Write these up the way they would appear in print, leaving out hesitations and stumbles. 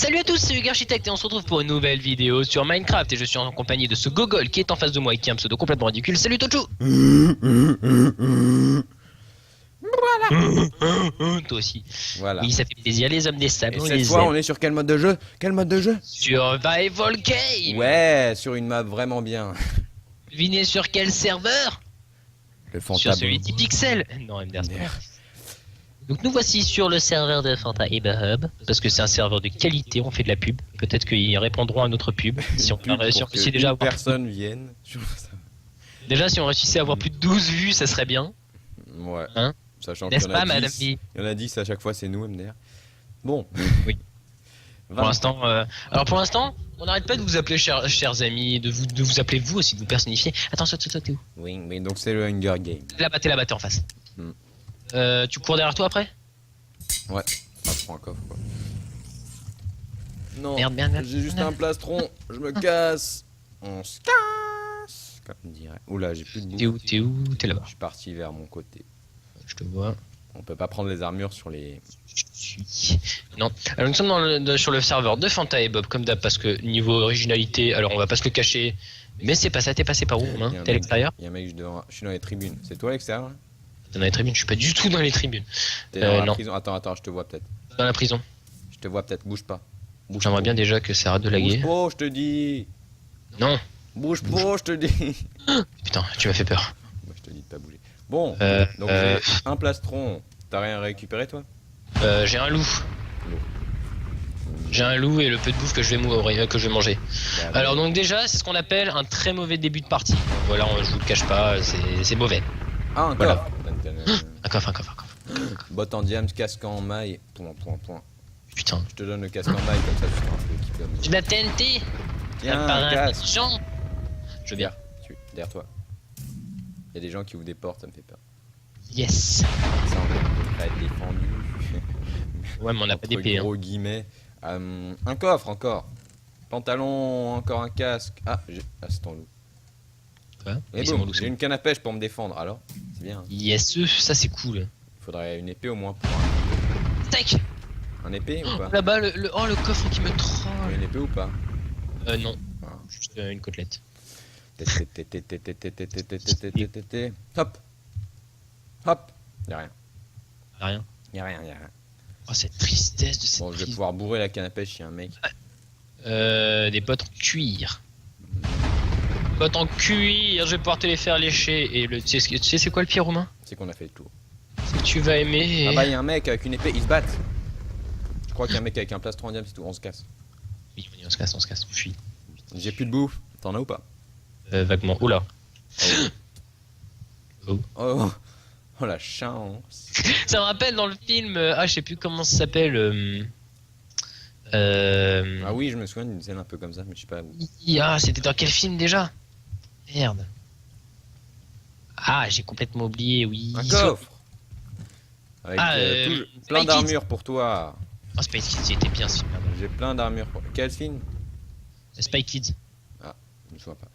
Salut à tous, c'est Hugues Architecte et on se retrouve pour une nouvelle vidéo sur Minecraft et je suis en compagnie de ce gogol qui est en face de moi et qui a un pseudo complètement ridicule. Salut Tocho. Toi aussi. Voilà. Oui, ça fait plaisir, les hommes des sables, Et on cette les fois, aime. on est sur quel mode de jeu? Quel mode de jeu? Survival Game. Ouais, sur une map vraiment bien. Devinez sur quel serveur? Le Sur celui d'Ipixel. Non, MDR. Donc nous voici sur le serveur de Fanta et Hub, parce que c'est un serveur de qualité, on fait de la pub. Peut-être qu'ils répondront à notre pub, si on réussit déjà à avoir... personne vienne. Déjà, si on réussissait à avoir plus de 12 vues, ça serait bien. Ouais. Hein? Sachant N'est-ce qu'il y en pas, a madame 10. B? Il y en a 10 à chaque fois, c'est nous, MDR. Bon. Oui. Pour l'instant, alors pour l'instant, on n'arrête pas de vous appeler chers amis, de vous appeler vous aussi, de vous personnifier. Attends, t'es où? Oui, mais donc c'est le Hunger Game. Là-bas, t'es en face. Tu cours derrière toi après? Ouais. Ah, je prends un coffre, quoi. Non. Merde. J'ai juste un plastron. Je me casse. On se casse. Comme on dirait. Oula, j'ai plus de bouffe. T'es où? T'es là-bas. Je suis parti vers mon côté. Je te vois. On peut pas prendre les armures sur les... Non. Alors nous sommes sur le serveur de Fanta et Bob comme d'hab parce que niveau originalité, alors on va pas se le cacher, mais c'est pas ça. T'es passé par où, Romain? T'es à l'extérieur? Il y a un mec juste devant. Je suis dans les tribunes. C'est toi à l'extérieur? T'es dans les tribunes? Je suis pas du tout dans les tribunes. T'es dans la non. prison. Attends, je te vois peut-être. Dans la prison. Je te vois peut-être. Bouge pas. J'aimerais bien déjà que ça arrête de laguer. Bouge pas, je te dis. Non. Bouge pas, je te dis. Putain, tu m'as fait peur. Moi, je te dis de pas bouger. Bon, donc euh, j'ai un plastron. T'as rien récupéré, toi? j'ai un loup. J'ai un loup et le peu de bouffe que je vais manger. Bah, Alors donc déjà, c'est ce qu'on appelle un très mauvais début de partie. Donc, voilà, je vous le cache pas, c'est mauvais. Ah, un voilà. coffre. Un coffre. Botte en diams, casque en maille. Point. Putain. Je te donne le casque en maille, comme ça tu seras un peu équipé. J'ai de la TNT. Tiens, Par un casque. gens. Je veux bien. Derrière toi. Il y a des gens qui vous déportent, ça me fait peur. Yes. Ça, on peut pas être défendu. Ouais, mais on n'a pas d'épée. Gros guillemets. Un coffre encore. Pantalon, encore un casque. Ah, c'est ton loup. Quoi? Et bon, j'ai une canne à pêche pour me défendre. Alors, c'est bien. Hein. Yes, ça c'est cool. Il faudrait une épée au moins pour un... Tac. Un épée ou pas? Là-bas, le coffre qui me troll. Une épée ou pas? Non. Ah. Juste une côtelette. Hop. Y'a rien. Rien. Y'a rien. Oh, cette tristesse de cette Bon, je vais pouvoir bourrer la canne à pêche, y'a un mec. Des bottes en cuir. Bottes en cuir, je vais pouvoir te les faire lécher. Et tu sais c'est quoi le pire, Romain? C'est qu'on a fait le tour. C'est que tu vas aimer. Ah bah y'a un mec avec une épée, ils se battent. Je crois qu'il y a un mec avec un plastron en diable, c'est tout, on se casse. Oui, on se casse, on fuit. J'ai plus de bouffe, t'en as ou pas? Vaguement. Oula. Oh la chance. Ça me rappelle dans le film, je sais plus comment ça s'appelle. Ah oui, je me souviens d'une scène un peu comme ça, mais je sais pas où. C'était dans quel film déjà? Merde. Ah, j'ai complètement oublié, oui. Un coffre avec plein d'armures pour toi. Oh, Spy Kids, c'était bien ce film. J'ai plein d'armures pour... Quel film? Spy Kids. Ah, je me souviens pas.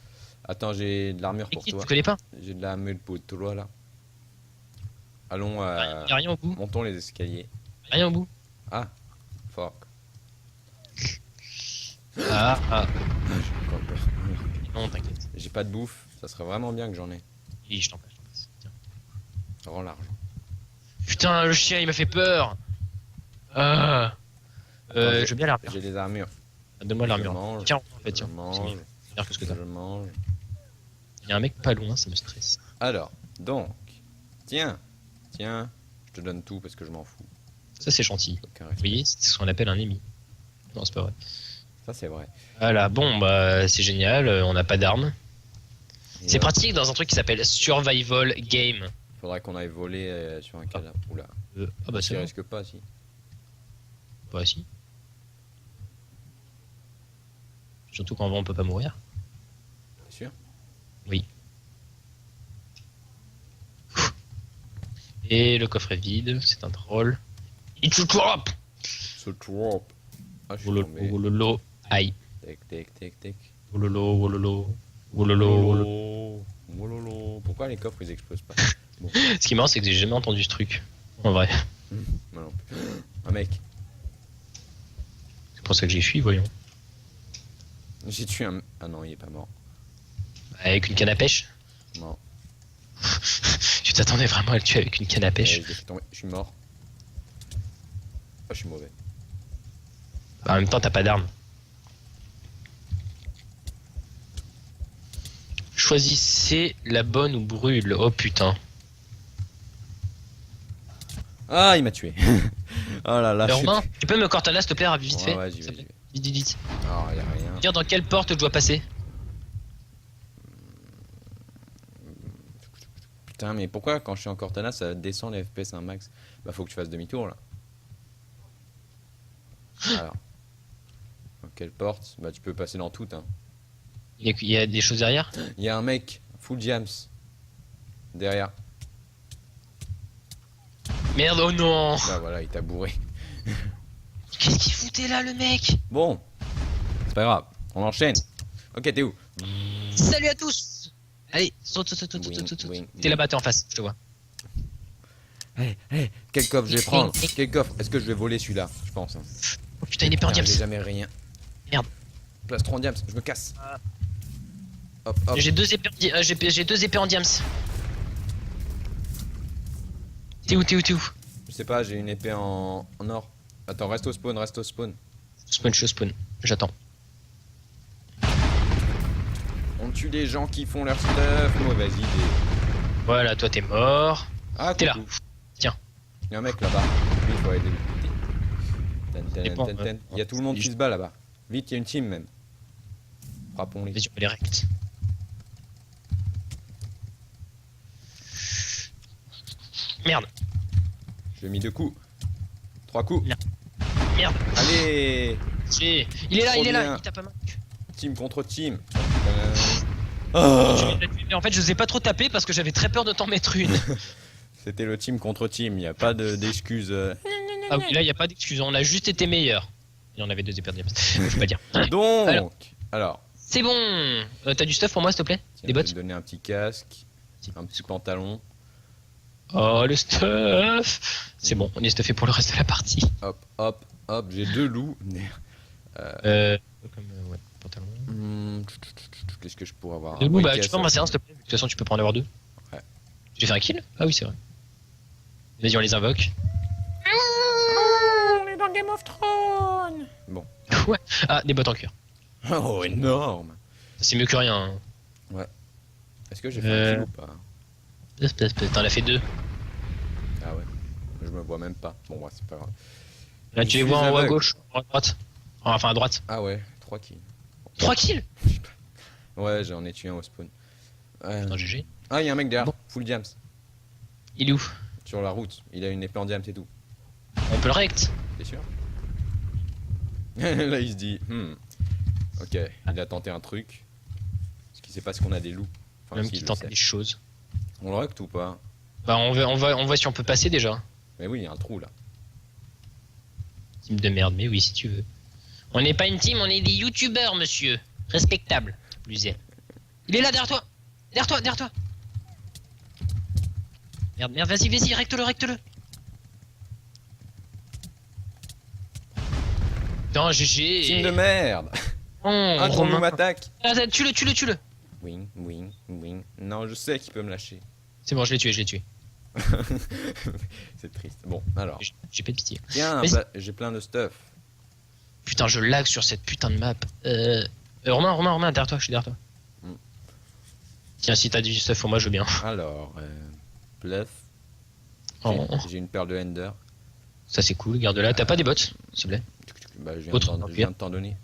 Attends, j'ai de l'armure pour toi. Tu connais pas? J'ai de l'armure pour toi là. Allons Y'a rien au bout. montons les escaliers. Rien au bout. Ah, fuck. Ah. J'ai pas peur. Non, t'inquiète. J'ai pas de bouffe, ça serait vraiment bien que j'en ai. Oui, je t'en passe. Tiens. Rends l'argent. Putain, le chien, il m'a fait peur. Je veux bien l'armure. J'ai des armures. Donne-moi l'armure. mange. Tiens, en fait, tiens. Je mange. C'est meilleur que ce que t'as. Je mange. Il y a un mec pas loin, ça me stresse. Alors, donc, tiens, je te donne tout parce que je m'en fous. Ça, c'est gentil. Aucun Vous respect. voyez, c'est ce qu'on appelle un ennemi. Non, c'est pas vrai. Ça c'est vrai. Voilà, bon, bah, c'est génial, on n'a pas d'armes. Et C'est pratique dans un truc qui s'appelle Survival Game. faudrait qu'on aille voler sur un cadavre. Oula. Ah bah Tu c'est bon. risques pas si. Bah si. Surtout qu'en vrai on peut pas mourir. T'es sûr? Oui. Et le coffre est vide, c'est un troll. It's a trap! Ce trap. Ah, je suis tombé. Wololo. Aïe. Tic. Wololo, wololo. Wololo. Mololo. Pourquoi les coffres ils explosent pas? Bon. Ce qui est marrant, c'est que j'ai jamais entendu ce truc. En vrai. Moi non plus. Un mec. pour ça que j'ai fui, voyons. J'ai tué un... Ah non, il est pas mort. Avec une canne à pêche? Non. Tu t'attendais vraiment à le tuer avec une canne à pêche? Je l'ai fait tomber. Je suis mort. Oh, je suis mauvais. En même temps, t'as pas d'arme. Choisissez la bonne ou brûle. Oh putain. Ah, il m'a tué. Oh là là. Romain, tu peux me cortana s'il te plaît, vite fait? Ouais, j'y vais. Vite, vite, vite. Ah, y'a rien. Dire dans quelle porte je dois passer? Putain, mais pourquoi quand je suis en Cortana ça descend les FPS un max? Bah, faut que tu fasses demi-tour là. Alors. Dans quelle porte? Bah, tu peux passer dans toutes. Hein. Il y a des choses derrière? Il y a un mec, full jams. Derrière. Merde, oh non! Bah, voilà, il t'a bourré. Qu'est-ce qu'il foutait là, le mec? Bon. C'est pas grave. On enchaîne. Ok, t'es où? Salut à tous! Allez, saute, saute, saute, Wing, saute, saute, saute. wing, T'es là-bas, t'es en face, je te vois. Hey, quel coffre je vais prendre? Quel coffre? Est-ce que je vais voler celui-là? Je pense. Hein. Oh putain, il est pas en J'ai diams. jamais rien. Merde. Place 3 en diams, je me casse. Hop, hop. J'ai deux épées, j'ai deux épées en diams. T'es où, t'es où, t'es où? Je sais pas, j'ai une épée en or. Attends, reste au spawn, reste au spawn. Spawn, je spawn. J'attends. On tue les gens qui font leur stuff. Mauvaise idée. Voilà, toi t'es mort. Ah, T'es là. coucou. Tiens. Il y a un mec là-bas. Lui, il faut aller le buter. Dépend, Il y a tout le monde qui se bat là-bas. Vite, il y a une team même. Frappons-les. Vas-y, on va les rects. Merde. Je lui ai mis 2 coups. 3 coups. Merde. Allez. Il est là, Trop il est là. bien. Il tape à main. Team contre team. Mais en fait, je sais pas trop taper parce que j'avais très peur de t'en mettre une. C'était le team contre team. Il n'y a pas d'excuses. Ah oui, là, y a pas d'excuse. On a juste été meilleurs. Et on avait deux épées de diamants. Je peux pas dire. Donc. Alors. C'est bon. T'as du stuff pour moi, s'il te plaît? Tiens, Des je vais bottes? te donner un petit casque. Un petit pantalon. Oh, le stuff. C'est bon, on est stuffé pour le reste de la partie. Hop, hop, hop. J'ai 2 loups. Comme, ouais, pantalon. Qu'est-ce que je pourrais avoir? Deux loups, bah, tu caisse, peux en passer un, s'il te plaît. De toute façon, tu peux pas en avoir deux. Ouais. J'ai fait un kill? Ah oui, c'est vrai. Vas-y, on les invoque. On est dans Game of Thrones. Bon. Ouais. Ah, des bottes en cuir. Oh, énorme. C'est mieux que rien. Hein. Est-ce que j'ai fait un kill ou pas? T'en as fait deux. Ah ouais. Je me vois même pas. Bon, ouais, c'est pas grave. Là, Je tu les suis vois en haut à aveugle. gauche, à droite. Enfin, à droite. Ah ouais, 3 kills. 3 kills? Ouais, j'en ai tué un au spawn. Putain, GG. Ah, il y a un mec derrière. Bon. Full jams. Il est où? Sur la route. Il a une épée en diams et tout. On peut le rect. T'es sûr? Là, il se dit, ok, il a tenté un truc. Parce qu'il sait pas ce qu'on a des loups. Enfin, Même si, qui il le tente sait. des choses. On le recte ou pas? Bah, on voit si on peut passer déjà. Mais oui, il y a un trou là. Team de merde, mais oui, si tu veux. On n'est pas une team, on est des youtubeurs, monsieur. Respectable, plus est. Il est là, derrière toi. Derrière toi, derrière toi. Merde, merde, vas-y, vas-y, recte-le, recte-le. Putain, GG. Team de merde. Oh, Un gros Romain. loup m'attaque. Ah, tue-le, tue-le, tue-le. Wing, wing, wing. Non, je sais qu'il peut me lâcher. C'est bon, je l'ai tué, je l'ai tué. C'est triste. Bon, alors. J'ai pas de pitié. Tiens, Vas-y. bah, j'ai plein de stuff. Putain, je lag sur cette putain de map. Romain, derrière toi, je suis derrière toi. Mm. Tiens, si t'as du stuff pour moi, je veux bien. Alors, bluff. Oh, J'ai une perle de Ender. ça c'est cool, garde-la. T'as pas des bottes, s'il te plaît? Bah, je Autre, je viens de t'en donner.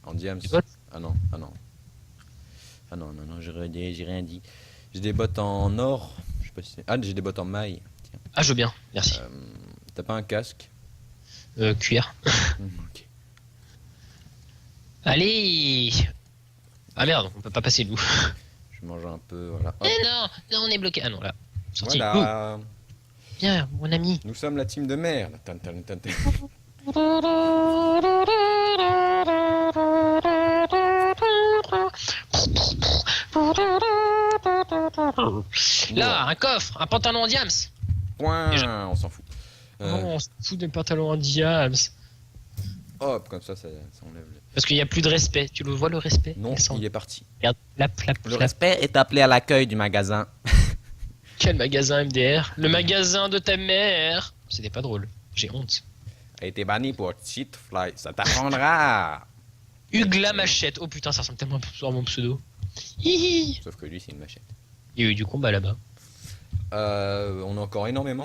En diams. Des bottes? Ah non, ah non. Ah non, non, non, j'ai rien dit. J'ai des bottes en or. Je sais pas si c'est... Ah, j'ai des bottes en maille. Tiens. Ah, je veux bien, merci. T'as pas un casque? Cuir. Ok. Allez. Ah merde, on peut pas passer nous. Je mange un peu, voilà. Hop. Eh non, non, on est bloqué. Ah non, là. Sorti. Voilà. Ouh, viens, mon ami. Nous sommes la team de merde. Tan, tan, tan, tan. Là, un coffre, un pantalon en diams. Point, Déjà. on s'en fout. Oh, on se fout des pantalons en diams. hop, comme ça enlève le... Parce qu'il n'y a plus de respect. Tu le vois le respect? Non, il est parti. Regarde, Le respect est appelé à l'accueil du magasin. Quel magasin MDR? Le magasin de ta mère. C'était pas drôle. J'ai honte. A été banni pour cheatfly, ça t'apprendra. Hugla Machette. Oh putain, ça ressemble tellement à mon pseudo. Hihi. Sauf que lui, c'est une machette. Il y a eu du combat là-bas. On a encore énormément.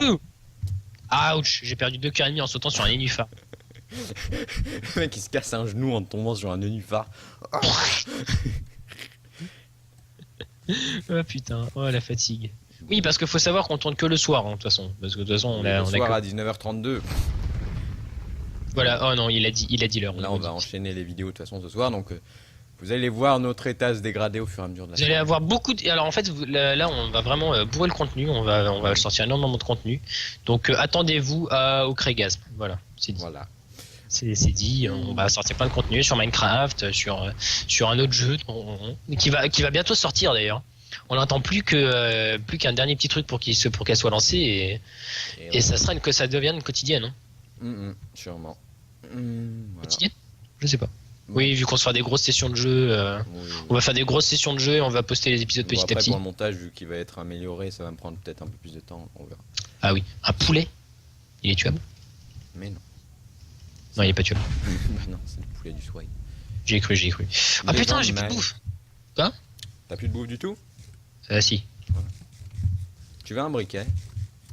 Ouch, j'ai perdu 2 cœurs et demi en sautant sur un nénuphar. Le mec, il se casse un genou en tombant sur un nénuphar. Oh putain, oh la fatigue. Oui, parce qu'il faut savoir qu'on tourne que le soir, hein, de toute façon. Parce que de toute façon, on a le soir que... à 19h32. Voilà, oh non, il a dit l'heure. Là, on va enchaîner les vidéos de toute façon ce soir, donc vous allez voir notre état se dégrader au fur et à mesure de la Vous allez avoir beaucoup de... Alors en fait, là, on va vraiment bourrer le contenu, on va sortir énormément de contenu. Donc attendez-vous au Craigasme, voilà, c'est dit. Voilà. C'est dit, on va sortir plein de contenu sur Minecraft, sur un autre jeu qui va bientôt sortir d'ailleurs. On n'attend plus qu'un dernier petit truc pour qu'elle soit lancée et ça sera que ça devienne une quotidienne. Hein. Sûrement. Voilà. Quotidienne? Je sais pas. Oui, vu qu'on se fera des grosses sessions de jeu, on va faire des grosses sessions de jeu et on va poster les épisodes petit à petit. Pour le montage, vu qu'il va être amélioré, ça va me prendre peut-être un peu plus de temps, on verra. Ah oui, un poulet, il est tuable? Mais non. Non, il est pas tuable. Non, c'est le poulet du soir. J'y ai cru. Ah putain, j'ai plus de bouffe. Quoi? T'as plus de bouffe du tout? Si. Voilà. Tu veux un briquet?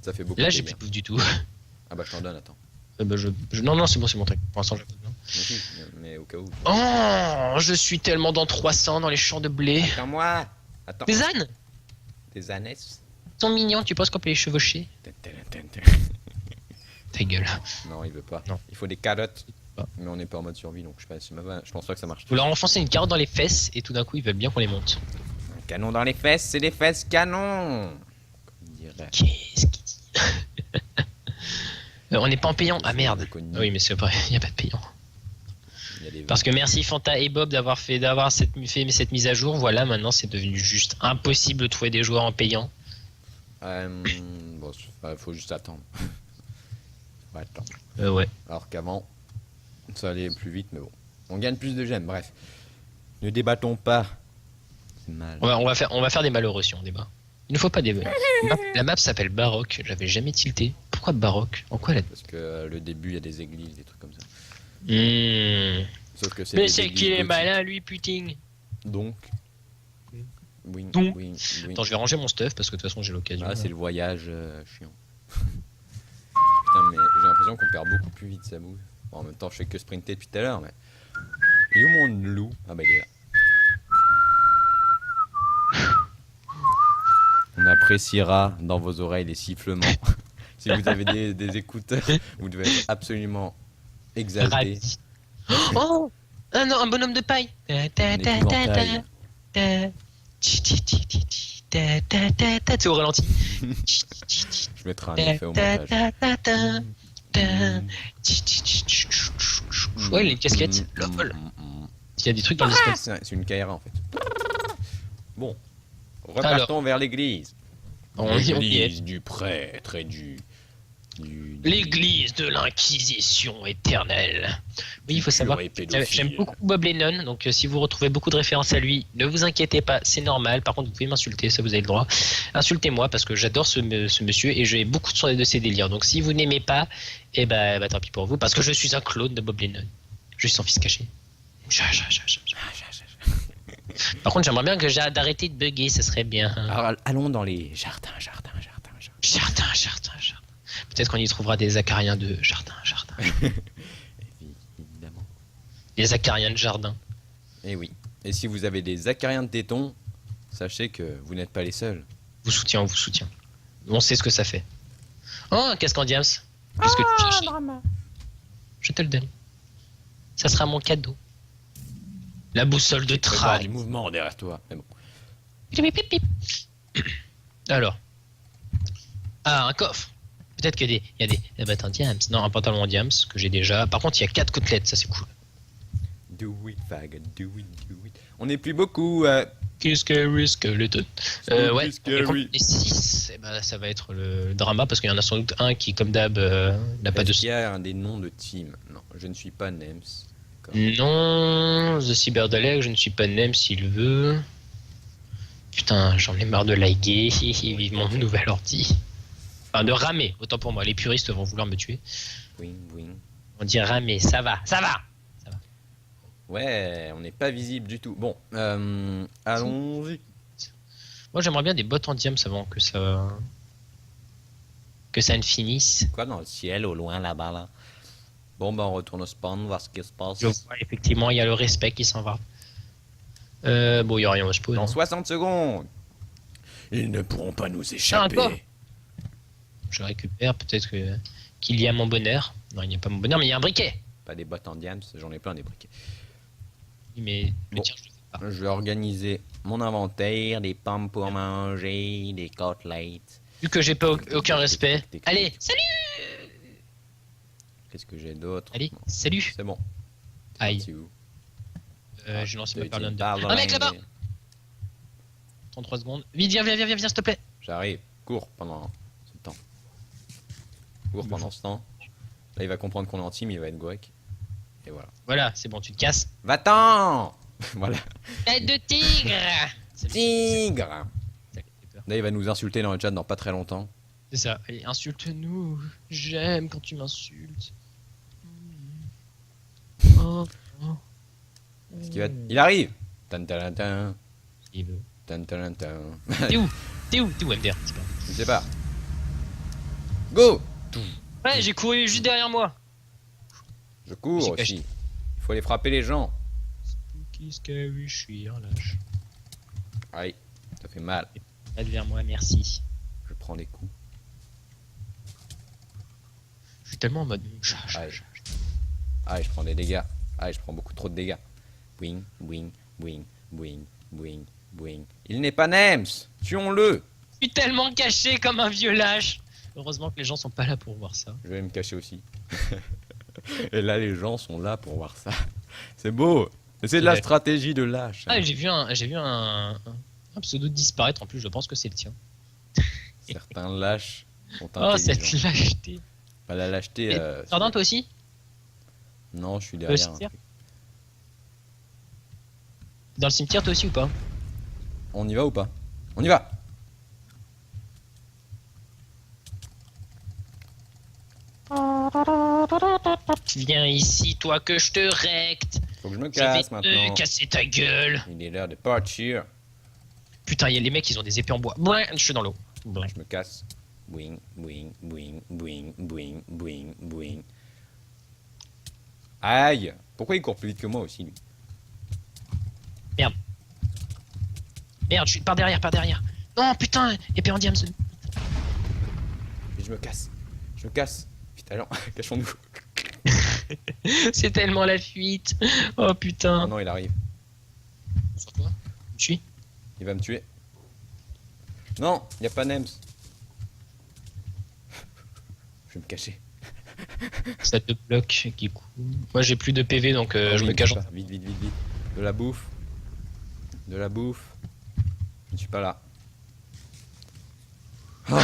Ça fait beaucoup. Là, j'ai plus de bouffe du tout. Ah bah je t'en donne, attends. Non, c'est bon, c'est mon truc. Pour l'instant, j'ai pas besoin. Mais au cas où. Oh, je suis tellement dans 300 dans les champs de blé. Attends-moi. Attends. Des ânes? Des ânes. Ils sont mignons, tu penses qu'on peut les chevaucher? Ta gueule. Non, il veut pas. Non. Il faut des carottes. Ah. Mais on n'est pas en mode survie, donc je pense pas que ça marche. Vous leur enfoncez une carotte dans les fesses et tout d'un coup, ils veulent bien qu'on les monte. Un canon dans les fesses, c'est des fesses canon. Comme il dirait. Qu'est-ce qu'il dit? On n'est pas en payant. Ah merde. Oui, mais c'est vrai, il n'y a pas de payant. Parce que merci Fanta et Bob d'avoir fait cette mise à jour. Voilà, maintenant c'est devenu juste impossible de trouver des joueurs en payant. Bon, faut juste attendre. Attends. Ouais. Alors qu'avant, ça allait plus vite, mais bon. On gagne plus de gemmes, bref. Ne débattons pas. C'est mal. On va faire des malheureux si on débat. Il ne faut pas débattre. La map s'appelle Baroque, j'avais jamais tilté. Pourquoi Baroque? En quoi Parce que le début, il y a des églises, des trucs comme ça. Sauf que c'est. Mais c'est qu'il est malin, lui, putain. Donc. Oui. Attends, je vais ranger mon stuff parce que de toute façon j'ai l'occasion. Ah, c'est le voyage chiant. Putain, mais j'ai l'impression qu'on perd beaucoup plus vite sa bouffe. Bon, en même temps, je fais que sprinter depuis tout à l'heure, mais. Il est où mon loup? Ah bah il est là. On appréciera dans vos oreilles les sifflements. Si vous avez des écouteurs, vous devez être absolument exalté. Oh, un bonhomme de paille. C'est au ralenti. Je mettrai un effet au montage. Ouais, il a une casquette. Lol. Il y a des trucs dans l'espace. C'est une Kaira en fait. Bon, repartons vers l'église. L'église du prêtre et du... L'église de l'Inquisition éternelle. Oui, il faut savoir. J'aime beaucoup Bob Lennon, donc si vous retrouvez beaucoup de références à lui, ne vous inquiétez pas, c'est normal. Par contre, vous pouvez m'insulter, ça vous avez le droit. Insultez-moi parce que j'adore ce monsieur et j'ai beaucoup de ses délires. Donc si vous n'aimez pas, eh ben, tant pis pour vous, parce que je suis un clone de Bob Lennon. Je suis son fils caché. Par contre, j'aimerais bien que j'arrête d'arrêter de bugger, ça serait bien. Alors, allons dans les jardins. Peut-être qu'on y trouvera des acariens de jardin. Évidemment. Les acariens de jardin. Et oui. Et si vous avez des acariens de tétons, sachez que vous n'êtes pas les seuls. On vous soutient. On sait ce que ça fait. Oh, un casque en diams. Qu'est-ce que tu cherches? Je te le donne. Ça sera mon cadeau. La boussole de trail. Du mouvement derrière toi. Mais bon. Alors. Ah, un coffre. Peut-être qu'il y a des... un diams. Non, un pantalon en diams que j'ai déjà. Par contre, il y a 4 côtelettes, ça c'est cool. do it, faggot, do it. On n'est plus beaucoup. Qu'est-ce que risque le tout. Ouais, scary. les 6, ça va être le drama parce qu'il y en a sans doute un qui, comme d'hab, n'a pas de. Est-ce qu'il y a un des noms de team? Non, je ne suis pas Nems. Non, The Cyberdalek, je ne suis pas Nem s'il veut. Putain, j'en ai marre de laguer. Vive mon nouvel ordi. Enfin, de ramer, autant pour moi. Les puristes vont vouloir me tuer. Wing, wing. On dit ramer, ça va, ça va. Ouais, on n'est pas visible du tout. Bon, allons-y. Moi, j'aimerais bien des bottes en diams avant que ça ne finisse. Quoi dans le ciel au loin là-bas là? Bon, bah on retourne au spawn, voir ce qui se passe. Je vois, effectivement, il y a le respect qui s'en va. Bon, il n'y a rien au spawn. Dans 60 secondes. Ils ne pourront pas nous échapper. Encore. Je récupère, peut-être qu'il y a mon bonheur. Non, il n'y a pas mon bonheur, mais il y a un briquet. Pas des bottes en diams, j'en ai plein des briquets. Oui, mais le Bon. tir, je le fais pas. Je vais organiser mon inventaire, des pommes pour manger, des côtelettes. Vu que j'ai pas aucun respect. Allez, salut. Qu'est-ce que j'ai d'autre? Allez, Bon, salut. c'est bon. Aïe. C'est où? J'ai lancé ma Tu parole parles de. dans Un mec là-bas. l'anglais. 33 secondes. Vite, viens, s'il te plaît. J'arrive. Cours pendant ce temps. Cours pendant ce temps. Là, il va comprendre qu'on est en team, il va être goek. Et voilà. Voilà, c'est bon, tu te casses. Va-t'en. Voilà. Tête de tigre. Tigre. Ça fait peur. Là, il va nous insulter dans le chat dans pas très longtemps. C'est ça. Allez, insulte-nous. J'aime quand tu m'insultes. Oh, oh. Est-ce qu'il va... Il arrive. Tan tan tan. Il veut. Tan tan tan. T'es où? T'es où, MDR? C'est pas. Je sais pas. Go. Ouais, j'ai couru juste derrière moi. Je cours J'ai aussi. caché. Il faut aller frapper les gens. Spooky, scary, je suis relâche. Aïe, ça fait mal. Reste vers moi, merci. Je prends des coups. Je suis tellement en mode. Aïe. Aïe, je prends des dégâts. Aïe, je prends beaucoup trop de dégâts. Wing, wing, wing, wing, wing, wing. Il n'est pas Nems. Tuons-le. Je suis tellement caché comme un vieux lâche. Heureusement que les gens sont pas là pour voir ça. Je vais me cacher aussi. Et là, les gens sont là pour voir ça. C'est beau. Et c'est de la stratégie de lâche. Ah, j'ai vu un pseudo disparaître. En plus, je pense que c'est le tien. Certains lâches sont Oh, intelligents. cette lâcheté. Bah, la lâcheté... Sordin, toi aussi? Non, je suis Dans le derrière. cimetière? Dans le cimetière, toi aussi ou pas? On y va ou pas? On y va. Viens ici, toi, que je te recte. Faut que je me Je vais casse maintenant. te casser ta gueule. Il est l'heure de partir. Putain, il y a les mecs, ils ont des épées en bois. Bouin, je suis dans l'eau. Bouin. Je me casse. Boing, boing, boing, boing, boing, boing, boing. Aïe! Pourquoi il court plus vite que moi aussi, lui? Merde, je suis par derrière, par derrière. Non, putain, épée en diams. Et je me casse. Je me casse. Putain, allons, cachons-nous. C'est tellement la fuite. Oh Oh putain. non, il arrive. Sur toi? Tu me suis? Il va me tuer. Non, il n'y a pas Nems. Je vais me cacher. Ça te bloque qui court. Moi j'ai plus de PV donc Oh, je oui, me cache. pas. Vite, vite, vite, vite. De la bouffe. De la bouffe. Je ne suis pas là. Oh,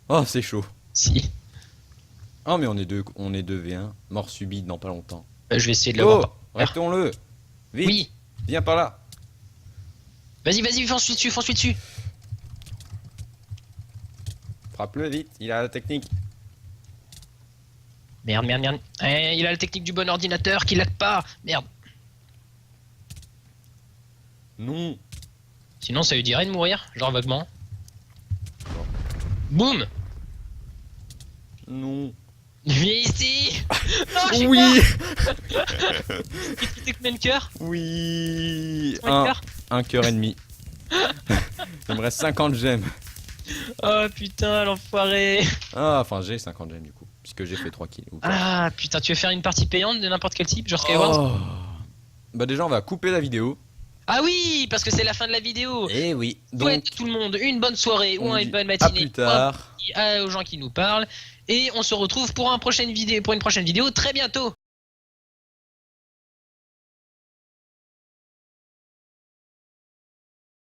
oh c'est chaud. Si. Oh, mais on est deux V1. Mort subite dans pas longtemps. Je vais essayer de l'avoir. Oh, restons-le. Vite. Oui. Viens par là. Vas-y, fonce dessus. Frappe-le vite. Il a la technique. Merde. Eh, il a la technique du bon ordinateur qui lag pas. Merde. Non. Sinon ça lui dirait de mourir, genre vaguement. Boum. Non. Viens ici. Non, j'ai Oui. Petit même cœur. Oui. Un cœur. Un cœur et demi. Il me reste 50 gemmes. Oh putain, l'enfoiré. Ah, enfin j'ai 50 gemmes du coup. Puisque j'ai fait 3 kills. ou pas. Ah putain, tu veux faire une partie payante de n'importe quel type, genre Skyward? Oh. Bah déjà on va couper la vidéo. Ah oui, parce que c'est la fin de la vidéo. Eh oui. Souhaite Donc tout le monde une bonne soirée ou on une dit bonne à matinée. plus tard. Aux gens qui nous parlent. Et on se retrouve pour une prochaine vidéo très bientôt.